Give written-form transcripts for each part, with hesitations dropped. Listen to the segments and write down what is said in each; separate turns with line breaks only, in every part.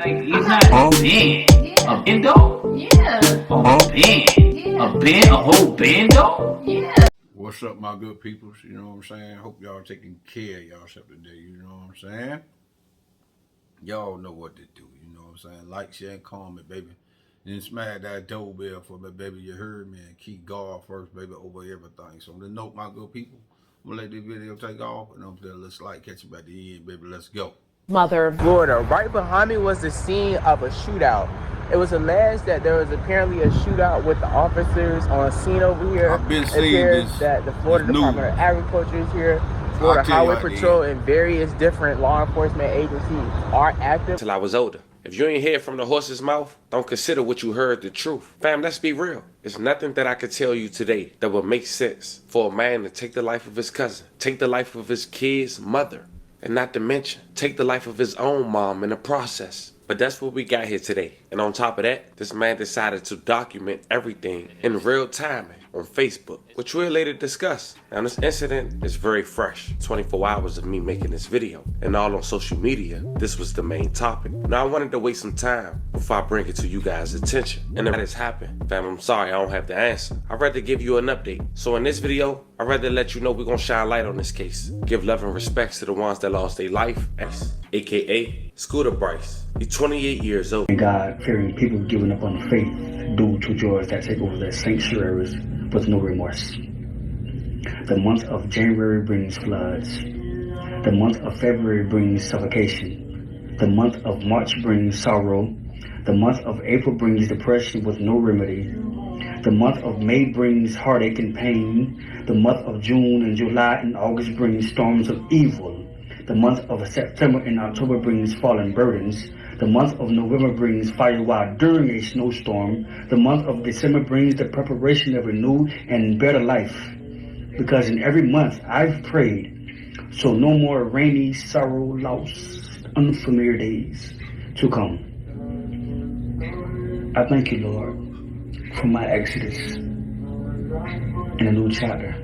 Like, he's not a band. Yeah. A bando? Yeah. A band. Yeah. A band? A whole bando? Yeah.
What's up, my good peoples? You know what I'm saying? Hope y'all taking care of yourself today. You know what I'm saying? Y'all know what to do. You know what I'm saying? Like, share, and comment, baby. And smash that doorbell for me, baby. You heard me. And keep God first, baby, over everything. So, on the note, my good people, I'm going to let this video take off. And I'm going to let's like catch you at the end, baby. Let's go.
Mother, Florida. Right behind me was the scene of a shootout. It was alleged that there was apparently a shootout with the officers on a scene over here.
I've been
it
seeing
appears
this,
that the Florida Department of Agriculture is here. Florida Highway Patrol and various different law enforcement agencies are active.
Till I was older. If you ain't hear from the horse's mouth, don't consider what you heard the truth. Fam, let's be real. There's nothing that I could tell you today that would make sense for a man to take the life of his cousin, take the life of his kid's mother, and not to mention, take the life of his own mom in the process. But that's what we got here today. And on top of that, this man decided to document everything in real time on Facebook, which we'll later discuss. Now, this incident is very fresh. 24 hours of me making this video. And all on social media, this was the main topic. Now, I wanted to waste some time before I bring it to you guys' attention. And if that has happened, fam, I'm sorry, I don't have the answer. I'd rather give you an update. So in this video, I'd rather let you know we're gonna shine light on this case. Give love and respects to the ones that lost their life, aka Scooter Bryce. He's 28 years old.
God-fearing people giving up on faith due to joys that take over their sanctuaries with no remorse. The month of January brings floods. The month of February brings suffocation. The month of March brings sorrow. The month of April brings depression with no remedy. The month of May brings heartache and pain. The month of June and July and August brings storms of evil. The month of September and October brings fallen burdens. The month of November brings fire while during a snowstorm. The month of December brings the preparation of a new and better life. Because in every month I've prayed, so no more rainy, sorrow, loss, unfamiliar days to come. I thank you, Lord, for my exodus and a new chapter.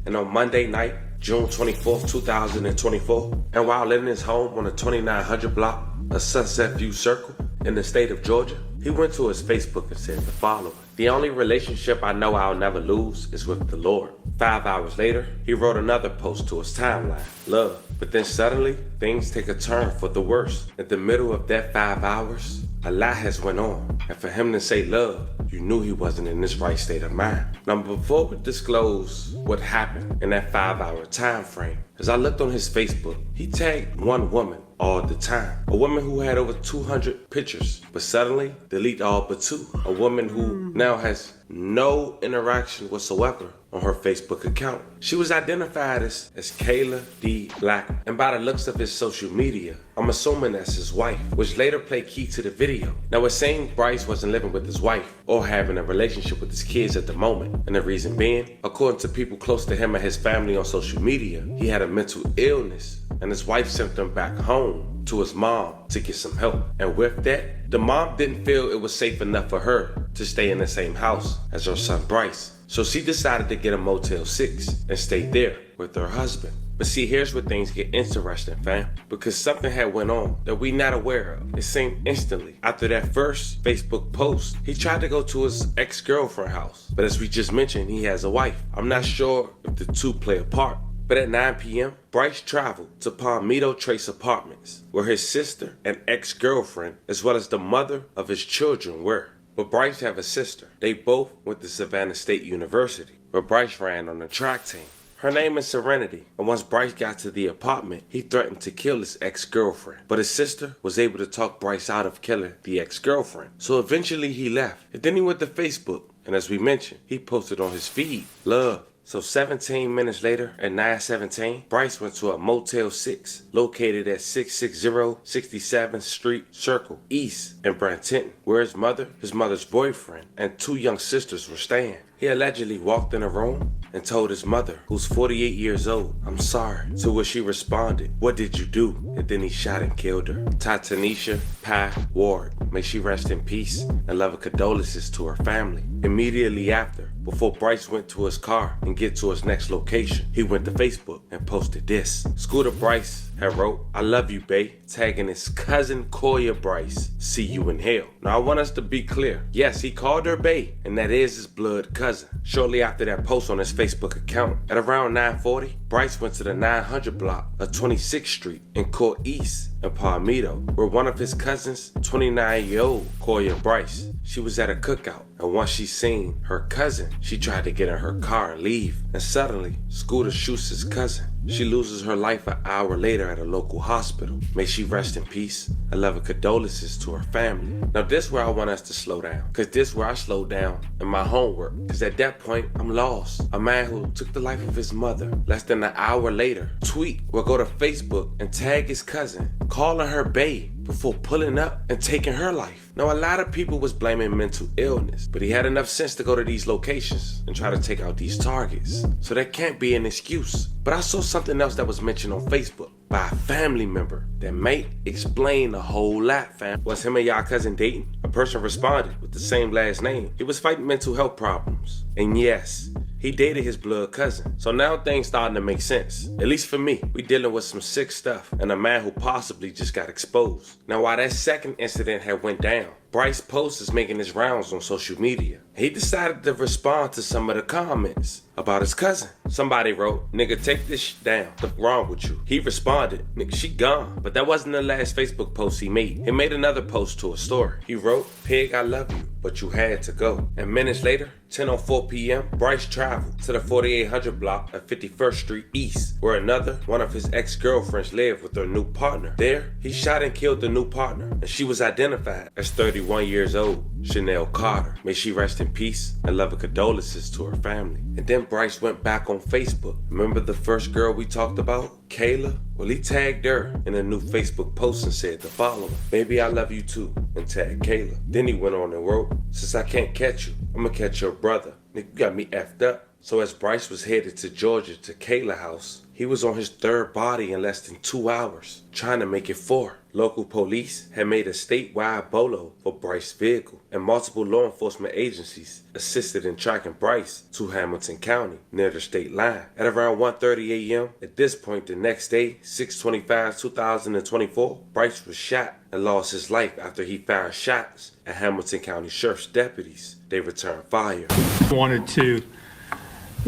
And on Monday night, June 24th, 2024, and while in his home on the 2900 block of Sunset View Circle in the state of Georgia, he went to his Facebook and said the following: "The only relationship I know I'll never lose is with the Lord." 5 hours later, he wrote another post to his timeline, "Love." But then suddenly, things take a turn for the worse. In the middle of that 5 hours, a lot has went on. And for him to say love, you knew he wasn't in his right state of mind. Now, before we disclose what happened in that 5-hour time frame, as I looked on his Facebook, he tagged one woman all the time. A woman who had over 200 pictures, but suddenly delete all but 2. A woman who now has no interaction whatsoever on her Facebook account. She was identified as Kayla D. Black, and by the looks of his social media, I'm assuming that's his wife, which later played key to the video. Now, it's saying Bryce wasn't living with his wife or having a relationship with his kids at the moment, and the reason being, according to people close to him and his family on social media, he had a mental illness, and his wife sent him back home to his mom to get some help. And with that, the mom didn't feel it was safe enough for her to stay in the same house as her son Bryce. So she decided to get a Motel 6 and stay there with her husband. But see, here's where things get interesting, fam. Because something had went on that we not aware of. It seemed instantly after that first Facebook post, he tried to go to his ex-girlfriend's house. But as we just mentioned, he has a wife. I'm not sure if the two play a part. But at 9 p.m., Bryce traveled to Palmetto Trace Apartments, where his sister and ex-girlfriend, as well as the mother of his children, were. But Bryce have a sister. They both went to Savannah State University, where Bryce ran on the track team. Her name is Serenity, and once Bryce got to the apartment, he threatened to kill his ex-girlfriend. But his sister was able to talk Bryce out of killing the ex-girlfriend. So eventually he left, and then he went to Facebook, and as we mentioned, he posted on his feed, "Love." So 17 minutes later, at 9:17, Bryce went to a Motel 6 located at 660 67th Street Circle East in Brantenton, where his mother's boyfriend, and 2 young sisters were staying. He allegedly walked in a room and told his mother, who's 48 years old, "I'm sorry." To which she responded, "What did you do?" And then he shot and killed her. Tatanisha Pye Ward, may she rest in peace, and love and condolences to her family. Immediately after, before Bryce went to his car and get to his next location, he went to Facebook and posted this. Scooter Bryce had wrote, "I love you, bae," tagging his cousin Koya Bryce. "See you in hell." Now I want us to be clear. Yes, he called her bae, and that is his blood cousin. Shortly after that post on his Facebook account, at around 9:40, Bryce went to the 900 block of 26th Street in Court East in Palmetto, where one of his cousins, 29-year-old Koya Bryce, she was at a cookout, and once she seen her cousin, she tried to get in her car and leave, and suddenly, Scooter shoots his cousin. She loses her life an hour later at a local hospital. May she rest in peace. I love and condolences to her family. Now this where I want us to slow down, cause this where I slow down in my homework, cause at that point, I'm lost. A man who took the life of his mother less than an hour later, tweet or go to Facebook and tag his cousin, calling her bae before pulling up and taking her life. Now a lot of people was blaming mental illness, but he had enough sense to go to these locations and try to take out these targets. So that can't be an excuse. But I saw something else that was mentioned on Facebook by a family member that might explain a whole lot, fam. Was him and y'all cousin dating? A person responded with the same last name. He was fighting mental health problems. And yes, he dated his blood cousin. So now things starting to make sense. At least for me. We dealing with some sick stuff and a man who possibly just got exposed. Now while that second incident had went down, Bryce Post is making his rounds on social media. He decided to respond to some of the comments about his cousin. Somebody wrote, "Nigga, take this shit down. What's wrong with you?" He responded, "Nigga, she gone." But that wasn't the last Facebook post he made. He made another post to a story. He wrote, "Pig, I love you, but you had to go." And minutes later, 10:04 p.m., Bryce traveled to the 4800 block of 51st Street East, where another one of his ex-girlfriends lived with her new partner. There, he shot and killed the new partner, and she was identified as 31 years old, Chanel Carter. May she rest in peace and love and condolences to her family. And then Bryce went back on Facebook. Remember the first girl we talked about, Kayla? Well, he tagged her in a new Facebook post and said the following, "Baby, I love you too," and tagged Kayla. Then he went on and wrote, "Since I can't catch you, I'ma catch your brother. Nigga, you got me effed up." So as Bryce was headed to Georgia to Kayla house, he was on his third body in less than 2 hours, trying to make it 4. Local police had made a statewide bolo for Bryce's vehicle, and multiple law enforcement agencies assisted in tracking Bryce to Hamilton County, near the state line. At around 1:30 a.m., at this point the next day, 6/25/2024, Bryce was shot and lost his life after he fired shots at Hamilton County Sheriff's deputies. They returned fire.
I wanted to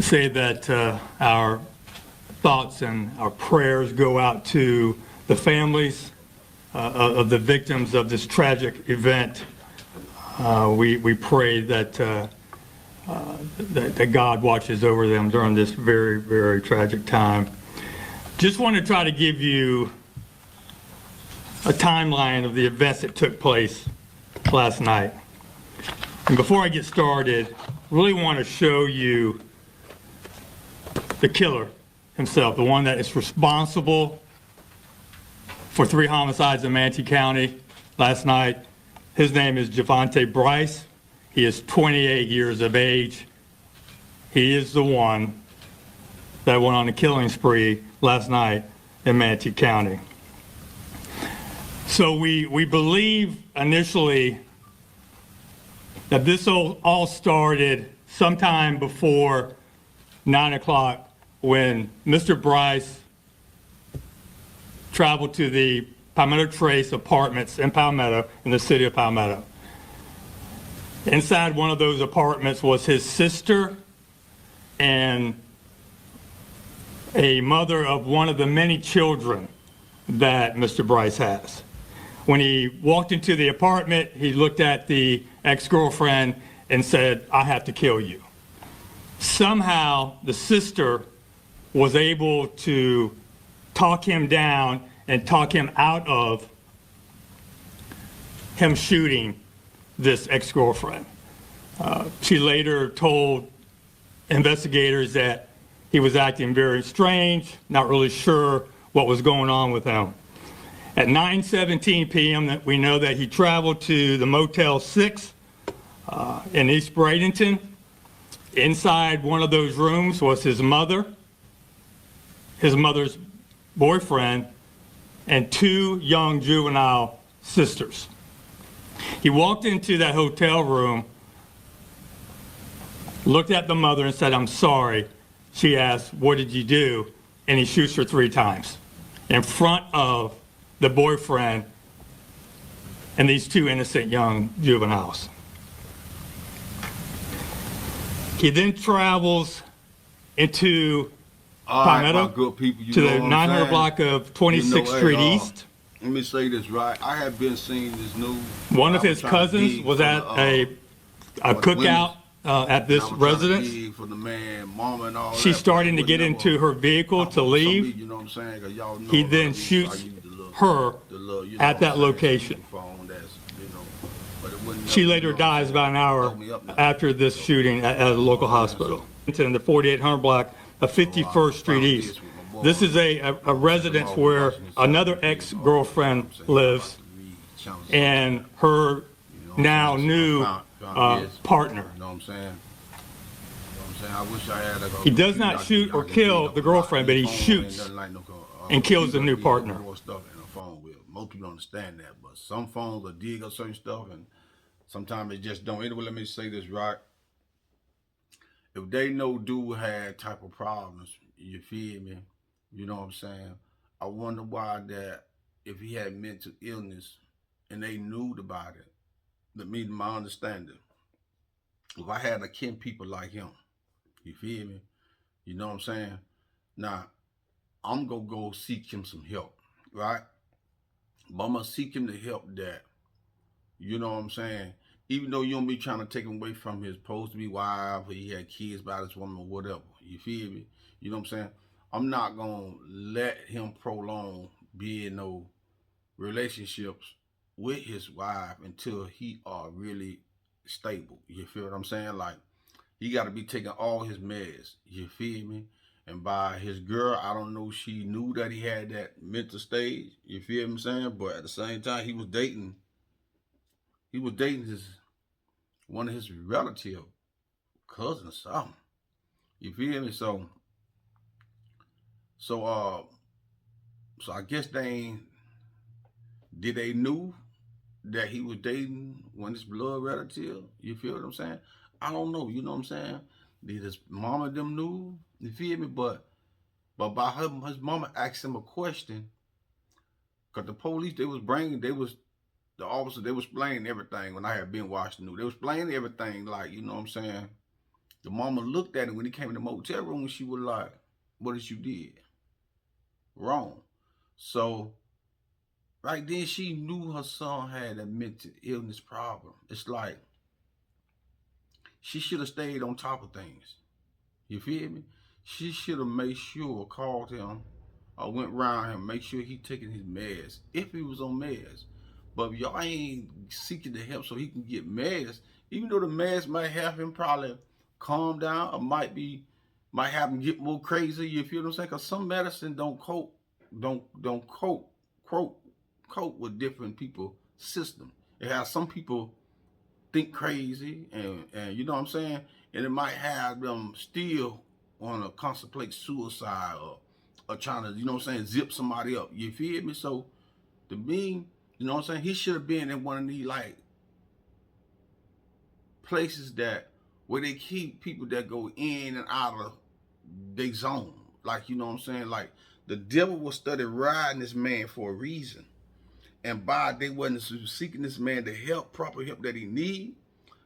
say that our thoughts and our prayers go out to the families of the victims of this tragic event. We pray that that God watches over them during this very, very tragic time. Just want to try to give you a timeline of the events that took place last night. And before I get started, really want to show you the killer himself, the one that is responsible for 3 homicides in Manatee County last night. His name is Javante Bryce. He is 28 years of age. He is the one that went on a killing spree last night in Manatee County. So we believe initially that this all started sometime before 9 o'clock when Mr. Bryce traveled to the Palmetto Trace Apartments in Palmetto, in the city of Palmetto. Inside one of those apartments was his sister and a mother of one of the many children that Mr. Bryce has. When he walked into the apartment, he looked at the ex-girlfriend and said, "I have to kill you." Somehow the sister was able to talk him down and talk him out of him shooting this ex-girlfriend. She later told investigators that he was acting very strange, not really sure what was going on with him. At 9:17 p.m., we know that he traveled to the Motel 6 in East Bradenton. Inside one of those rooms was his mother, his mother's boyfriend, and 2 young juvenile sisters. He walked into that hotel room, looked at the mother and said, "I'm sorry." She asked, "What did you do?" And he shoots her 3 times. in front of the boyfriend and these two innocent young juveniles. He then travels into
All right, my
Palmetto
good people, you
to
know
the
what I'm
900
saying?
block of 26th
hey,
Street East.
Let me say this right. I have been seeing this news.
One of
I was
his
trying to
cousins
dig
was
for
at
the,
a cookout at this
I was trying to
residence.
dig for the man, mama and all
She's
that,
starting
but
to get
it
into
never
her vehicle
pop
to
up for
leave.
me, you know what I'm saying? 'Cause y'all know
He
how
then
it is.
shoots
I use the little-
her
the little, you know
at
what
that
I'm saying,
location.
phone that's, you know, but it wouldn't
She
never,
later
you know what I'm
dies
saying,
about an hour
throw me up now.
after this shooting at a local hospital. In the 4800 block of 51st Street East. This is a residence where another ex-girlfriend lives and her now new partner.
You know what I'm saying? I wish I had a
He does not shoot or kill the girlfriend, but he shoots and kills the new partner.
Most people don't understand that, but some phones will dig up certain stuff, and sometimes they just don't. Anyway, let me say this right. If they know dude had type of problems, you feel me? You know what I'm saying? I wonder why that if he had mental illness and they knew about it, that means my understanding. If I had a kin people like him, you feel me? You know what I'm saying? Now, I'm gonna go seek him some help, right? But I'm gonna seek him the help that, you know what I'm saying? Even though you don't be trying to take him away from his supposed to be wife, or he had kids by this woman or whatever. You feel me? You know what I'm saying? I'm not gonna let him prolong being no relationships with his wife until he are really stable. You feel what I'm saying? Like, he got to be taking all his meds. You feel me? And by his girl, I don't know, she knew that he had that mental stage. You feel what I'm saying? But at the same time, he was dating one of his relative cousin or something. You feel me? So I guess did they knew that he was dating one of his blood relative? You feel what I'm saying? I don't know, you know what I'm saying? Did his mama them knew? You feel me? But by his mama asked him a question, because the police, the officers, they was explaining everything when I had been watching the news. They was explaining everything, like, you know what I'm saying? The mama looked at him when he came in the motel room and she was like, what did you did? Wrong. So right then she knew her son had a mental illness problem. It's like she should have stayed on top of things. You feel me? She should have made sure, called him, or went around him, make sure he taking his meds, if he was on meds. But if y'all ain't seeking the help so he can get meds, even though the meds might have him probably calm down, or might have him get more crazy, you feel what I'm saying? Because some medicine don't cope with different people's system. It has some people think crazy, and you know what I'm saying? And it might have them still want to contemplate suicide or trying to, you know what I'm saying, zip somebody up. You feel me? So to me, you know what I'm saying, he should have been in one of these like places where they keep people that go in and out of their zone. Like, you know what I'm saying? Like, the devil was study riding this man for a reason. And by they wasn't seeking this man the help, proper help that he need,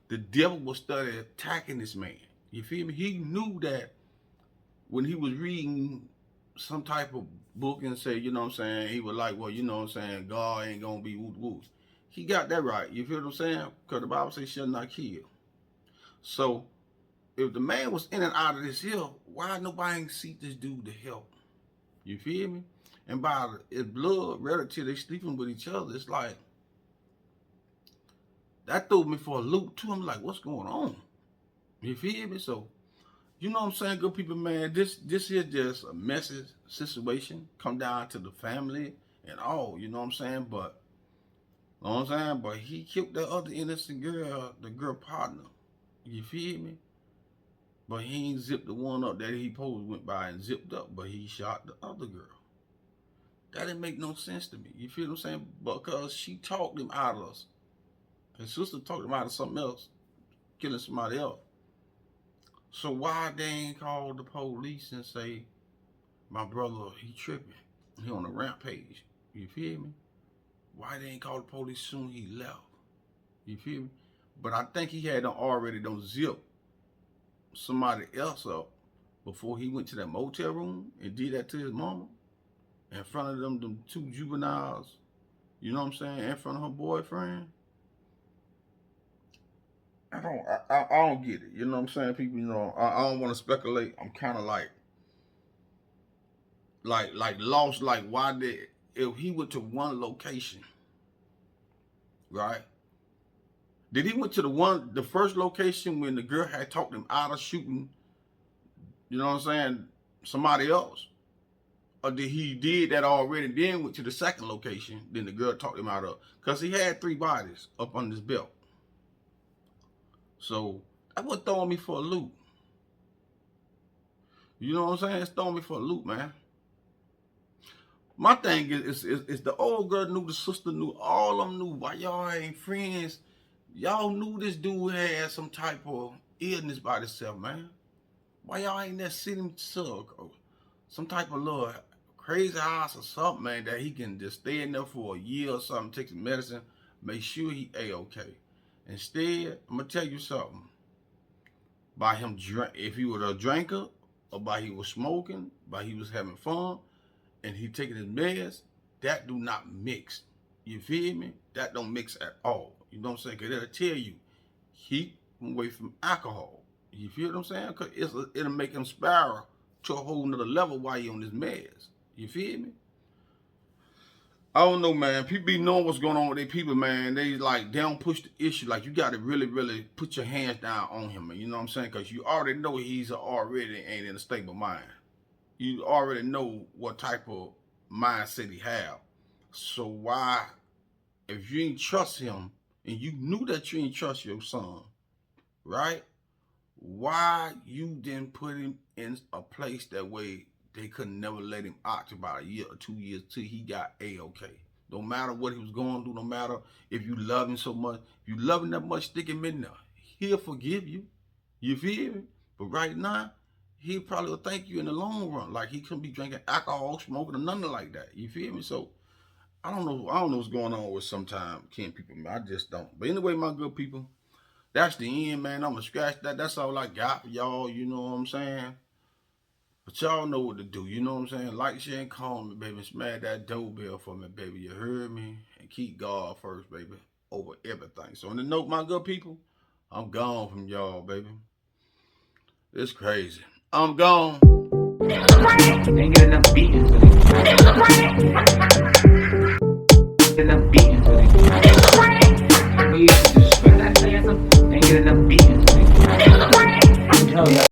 the devil was study attacking this man. You feel me? He knew that when he was reading some type of book and say, you know what I'm saying, he was like, well, you know what I'm saying, God ain't gonna be woot woot. He got that right. You feel what I'm saying? Because the Bible says shall not kill. So if the man was in and out of this hill, why nobody ain't seek this dude to help? You feel me? And by his blood relative, they sleeping with each other. It's like, that threw me for a loop too. I'm like, what's going on? You feel me? So, you know what I'm saying, good people, man, this is just a messy situation. Come down to the family and all, you know what I'm saying? But, you know what I'm saying? But he killed the other innocent girl, the girl partner. You feel me? But he ain't zipped the one up that he supposed went by and zipped up, but he shot the other girl. That didn't make no sense to me. You feel what I'm saying? Because she talked him out of us. His sister talked him out of something else, killing somebody else. So why they ain't called the police and say, my brother, he tripping? He on a rampage. You feel me? Why they ain't call the police soon he left? You feel me? But I think he had already zip somebody else up before he went to that motel room and did that to his mama in front of them two juveniles. You know what I'm saying? In front of her boyfriend. I don't get it. You know what I'm saying? People, you know, I don't want to speculate. I'm kind of like lost. Like, why did, if he went to one location, right? Did he went to the first location when the girl had talked him out of shooting, you know what I'm saying, somebody else? Or did he did that already, then went to the second location, then the girl talked him out of? Because he had 3 bodies up on his belt. So that was throwing me for a loop. You know what I'm saying? It's throwing me for a loop, man. My thing is the old girl knew, the sister knew, all of them knew. Why y'all ain't friends? Y'all knew this dude had some type of illness by himself, man. Why y'all ain't there sitting some type of little crazy house or something, man, that he can just stay in there for a year or something, take some medicine, make sure he A-okay. Instead, I'm gonna tell you something. By him drink, if he was a drinker, or by he was smoking, by he was having fun, and he taking his meds, that do not mix. You feel me? That don't mix at all. You know what I'm saying? Because it'll tell you, keep away from alcohol. You feel what I'm saying? Because it'll make him spiral to a whole nother level while he on his meds. You feel me? I don't know, man. People be knowing what's going on with their people, man. They don't push the issue. Like, you got to really, really put your hands down on him, man. You know what I'm saying? Because you already know he's already ain't in a stable mind. You already know what type of mindset he have. So why, if you ain't trust him, and you knew that you ain't trust your son, right? Why you didn't put him in a place that way they could never let him out about a year or 2 years till he got A-okay? No matter what he was going through, no matter if you love him so much, if you love him that much, stick him in there. He'll forgive you. You feel me? But right now, he probably will thank you in the long run. Like, he couldn't be drinking alcohol, smoking, or nothing like that. You feel me? So I don't know what's going on with sometimes Ken people, man. I just don't. But anyway, my good people, that's the end, man. I'm going to scratch that. That's all I got for y'all. You know what I'm saying? But y'all know what to do. You know what I'm saying? Like, share, and comment, baby. Smash that doorbell for me, baby. You heard me? And keep God first, baby, over everything. So on the note, my good people, I'm gone from y'all, baby. It's crazy. I'm gone.
Ain't get enough beating for this. Enough beating for this. We used to just that. Ain't get enough beating for this.